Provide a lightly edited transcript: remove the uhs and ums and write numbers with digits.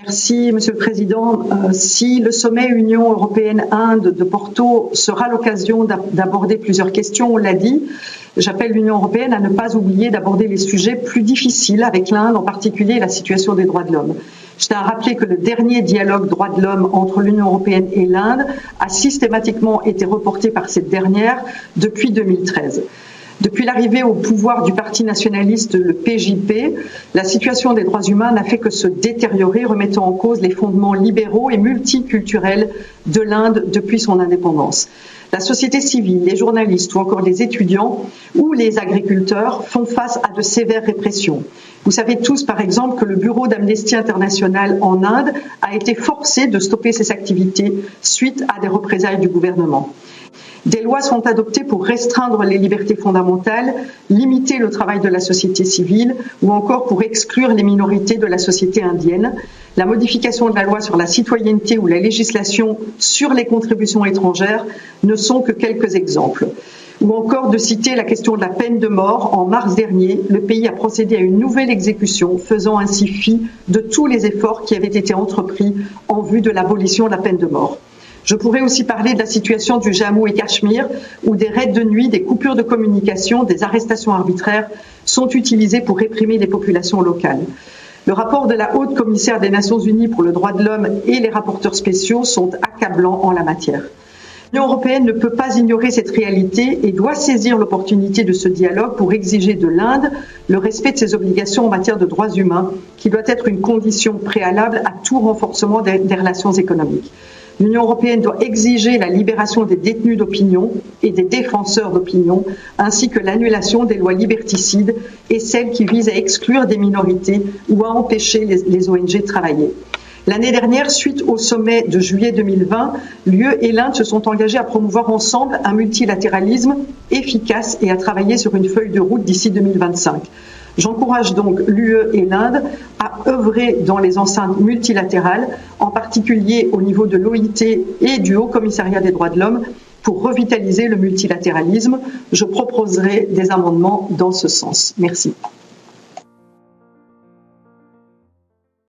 Merci, Monsieur le Président. Si le sommet Union européenne-Inde de Porto sera l'occasion d'aborder plusieurs questions, on l'a dit, j'appelle l'Union européenne à ne pas oublier d'aborder les sujets plus difficiles avec l'Inde, en particulier la situation des droits de l'homme. Je tiens à rappeler que le dernier dialogue droits de l'homme entre l'Union européenne et l'Inde a systématiquement été reporté par cette dernière depuis 2013. Depuis l'arrivée au pouvoir du parti nationaliste, le PJP, la situation des droits humains n'a fait que se détériorer, remettant en cause les fondements libéraux et multiculturels de l'Inde depuis son indépendance. La société civile, les journalistes ou encore les étudiants ou les agriculteurs font face à de sévères répressions. Vous savez tous, par exemple, que le bureau d'Amnesty International en Inde a été forcé de stopper ses activités suite à des représailles du gouvernement. Des lois sont adoptées pour restreindre les libertés fondamentales, limiter le travail de la société civile ou encore pour exclure les minorités de la société indienne. La modification de la loi sur la citoyenneté ou la législation sur les contributions étrangères ne sont que quelques exemples. Ou encore de citer la question de la peine de mort. En mars dernier, le pays a procédé à une nouvelle exécution, faisant ainsi fi de tous les efforts qui avaient été entrepris en vue de l'abolition de la peine de mort. Je pourrais aussi parler de la situation du Jammu et Cachemire, où des raids de nuit, des coupures de communication, des arrestations arbitraires sont utilisées pour réprimer les populations locales. Le rapport de la haute commissaire des Nations Unies pour le droit de l'homme et les rapporteurs spéciaux sont accablants en la matière. L'Union européenne ne peut pas ignorer cette réalité et doit saisir l'opportunité de ce dialogue pour exiger de l'Inde le respect de ses obligations en matière de droits humains, qui doit être une condition préalable à tout renforcement des relations économiques. L'Union européenne doit exiger la libération des détenus d'opinion et des défenseurs d'opinion, ainsi que l'annulation des lois liberticides et celles qui visent à exclure des minorités ou à empêcher les ONG de travailler. L'année dernière, suite au sommet de juillet 2020, l'UE et l'Inde se sont engagés à promouvoir ensemble un multilatéralisme efficace et à travailler sur une feuille de route d'ici 2025. J'encourage donc l'UE et l'Inde à œuvrer dans les enceintes multilatérales, en particulier au niveau de l'OIT et du Haut Commissariat des droits de l'homme, pour revitaliser le multilatéralisme. Je proposerai des amendements dans ce sens. Merci.